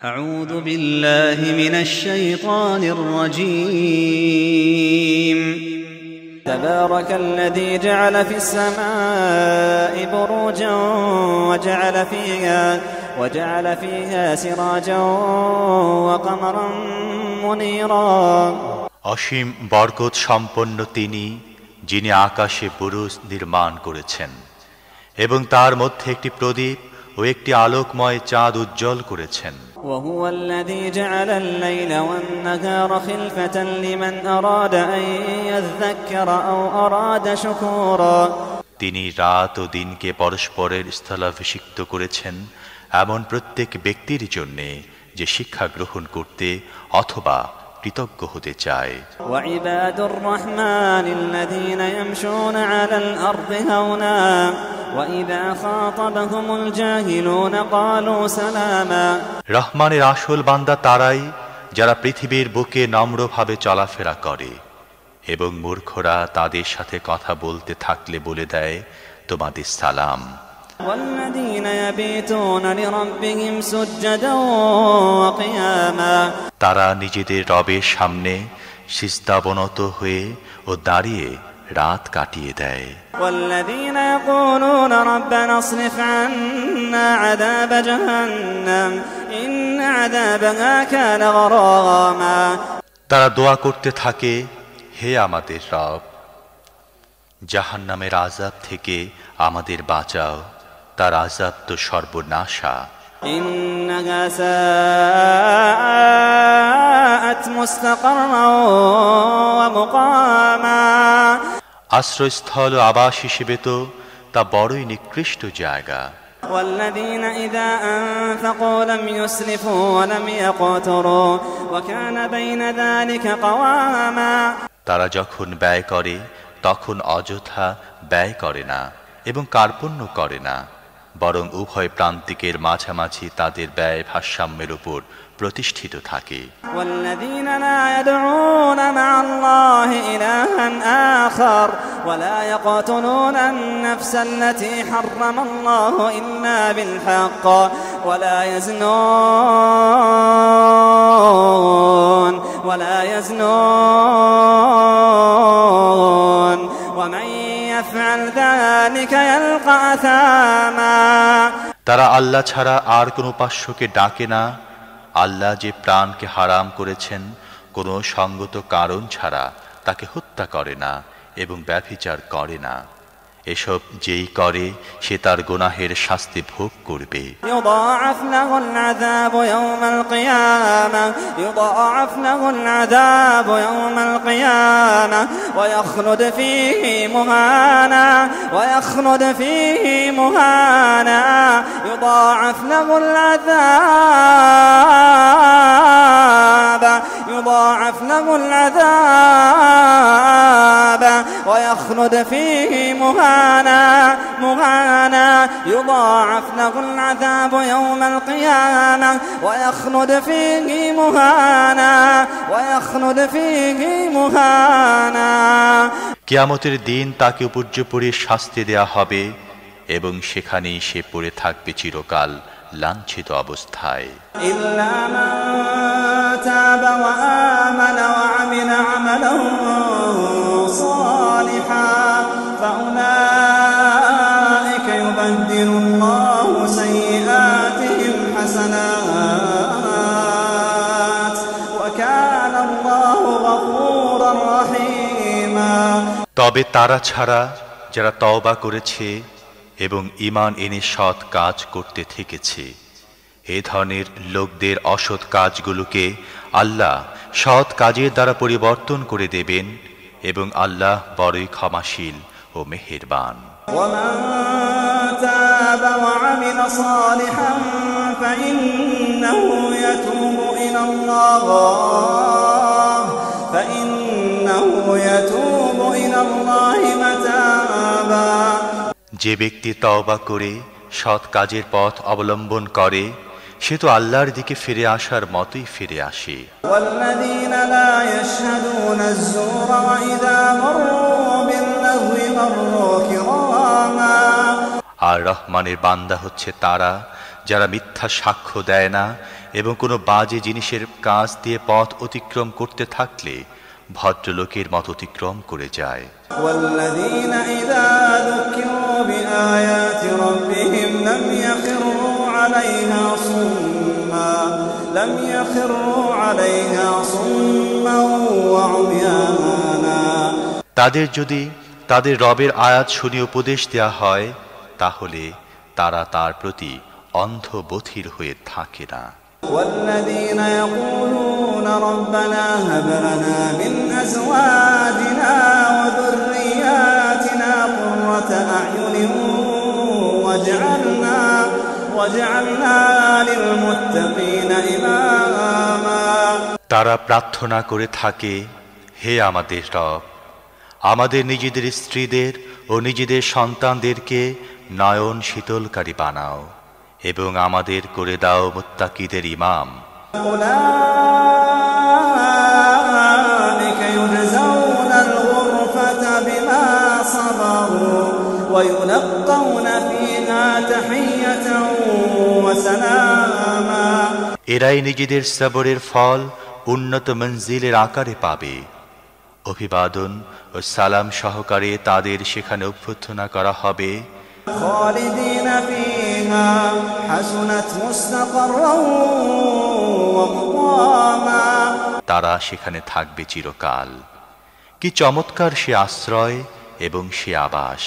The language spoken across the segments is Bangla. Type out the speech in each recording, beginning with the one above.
أعوذ بالله من الشيطان الرجيم تبارك الذي جعل في السماء بروجا وجعل فيها سراجا وقمرا منيرا অসীম বরকত সম্পন্ন তিনি, যিনি আকাশে বুরুজ নির্মাণ করেছেন এবং তার মধ্যে একটি প্রদীপ ও একটি আলোকময় চাঁদ উজ্জ্বল করেছেন। وهو الذي جعل الليل والنهار خلفة لمن أراد أن يذكر أو أراد شكورا তিনি রাত ও দিনকে পরস্পরের স্থলাভিষিক্ত করেছেন এমন প্রত্যেক ব্যক্তির জন্য যে শিক্ষা গ্রহণ করতে অথবা কৃতজ্ঞ হতে চায়। وعباد الرحمن الذين يمشون على الأرض هونا وإذا خاطبهم الجاهلون قالوا سلاما রহমানের আসল বান্দা তারাই যারা পৃথিবীর বুকে নম্রভাবে চলাফেরা করে এবং মূর্খরা তাদের সাথে কথা বলতে থাকলে বলে দেয় তোমাদের সালাম। والذين يبيتون لربهم سجدا وقياما তারা নিজেদের রবের সামনে সিজদাবনত হয়ে ও দাঁড়িয়ে রাত কাটিয়ে দেয়। والذين يقولون ربنا اصرف عنا عذاب جهنم إن عذابها كان غراما তারা দোয়া করতে থাকে, হে আমাদের রব, জাহান্নামের আযাব থেকে আমাদের বাঁচাও, তার আযাব তো সর্বনাশা। إنها ساءت مستقرا ومقاما আশ্রয়স্থল ও আবাস হিসেবে তো তা বড়ই নিকৃষ্ট জায়গা। والذين إذا أنفقوا لم يسرفوا ولم يقتروا وكان بين ذلك قواما তারা যখন ব্যয় করে তখন অযথা ব্যয় করে না এবং কার্পণ্য করে না, বরং উভয় প্রান্তিকের মাঝামাঝি তাদের ব্যয় ভারসাম্যের উপর প্রতিষ্ঠিত থাকে। والذين لا يدعون مع الله إلها آخر ولا يقتلون النفس التي حرم الله إلا بالحق ولا يزنون ومن يفعل ذلك يلقى أثاما তারা আল্লাহ ছাড়া আর কোনো উপাস্যকে ডাকে না। আল্লাহ যে প্রাণকে হারাম করেছেন কোনো সঙ্গত কারণ ছাড়া তাকে হত্যা করে না এবং ব্যভিচার করে না। এসব যেই করে সে তার গুনাহের শাস্তি ভোগ করবে। يضاعف له العذاب يوم القيامة ويخلد فيه مهانا يضاعف له العذاب ويخلد فيه مهانا يضاعف له العذاب يوم القيامة ويخلد فيه مهانا কিয়ামতের দিন তাকে উপর্যুপরি শাস্তি দেয়া হবে এবং সেখানেই সে পড়ে থাকবে চিরকাল লাঞ্ছিত অবস্থায়। إلا من تاب وآمن وعمل عملا صالحا فأولئك يبدل الله سيئاتهم حسنات وكان الله غفورا رحيما তবে তারা ছাড়া যারা তওবা করেছে এবং ঈমান এনে সৎ কাজ করতে থেকেছে, এ ধরনের লোকদের অসৎ কাজগুলোকে আল্লাহ সৎ কাজের দ্বারা পরিবর্তন করে দেবেন এবং আল্লাহ বড়ই ক্ষমাশীল ও মেহেরবান। ومن تاب وعمل صالحا فإنه يتوب إلى الله متابا যে ব্যক্তি তওবা করে সৎ কাজের পথ অবলম্বন করে সে তো আল্লাহর দিকে ফিরে আসার মতোই ফিরে আসে। والذين لا يشهدون الزور وإذا مروا باللغو مروا كراما আর রহমানের বান্দা হচ্ছে তারা যারা মিথ্যা সাক্ষ্য দেয় না এবং কোনো বাজে জিনিসের কাজ দিয়ে পথ অতিক্রম করতে থাকলে ভদ্রলোকের মত অতিক্রম করে যায়। والذين إذا ذكروا بآيات ربهم لم يخروا عليها صما وعميانا। তাদের যদি তাদের রবের আয়াত শুনে উপদেশ দেয়া হয় তাহলে তারা তার প্রতি অন্ধ বধির হয়ে থাকে না। والذين يقولون ربنا هب لنا من أزواجنا وذرياتنا قرة أعين واجعلنا للمتقين إماما। তারা প্রার্থনা করে থাকে, হে আমাদের রব, আমাদের নিজেদের স্ত্রীদের ও নিজেদের সন্তানদেরকে নয়ন শীতলকারী বানাও এবং আমাদের করে দাও মুত্তাকিদের ইমাম। أولئك يجزون الغرفة بما صبروا ويلقون فيها تحية وسلاما। এরাই নিজেদের সবরের ফল উন্নত মঞ্জিলের আকারে পাবে। অভিবাদন ও সালাম সহকারে তাদের সেখানে অভ্যর্থনা করা হবে। خالدين فيها حسنت مستقرا ومقاما। তারা সেখানে থাকবে চিরকাল। কি চমৎকার সে আশ্রয় এবং সে আবাস।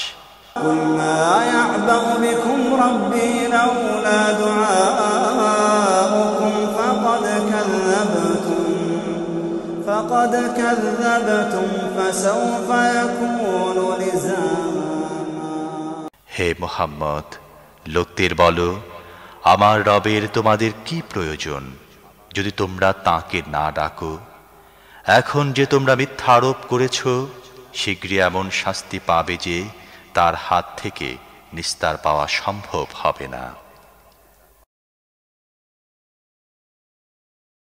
قل ما يعبأ بكم ربي لولا دعاؤكم فقد كذبتم فسوف يكون لزاما। হে মুহাম্মদ, লোকদের বলো, আমার রবের তোমাদের কি প্রয়োজন যদি তোমরা তাকে না ডাকো? এখন যে তোমরা মিথ্যা আরোপ করেছ, শীঘ্রই এমন শাস্তি পাবে যে তার হাত থেকে নিস্তার পাওয়া সম্ভব হবে না।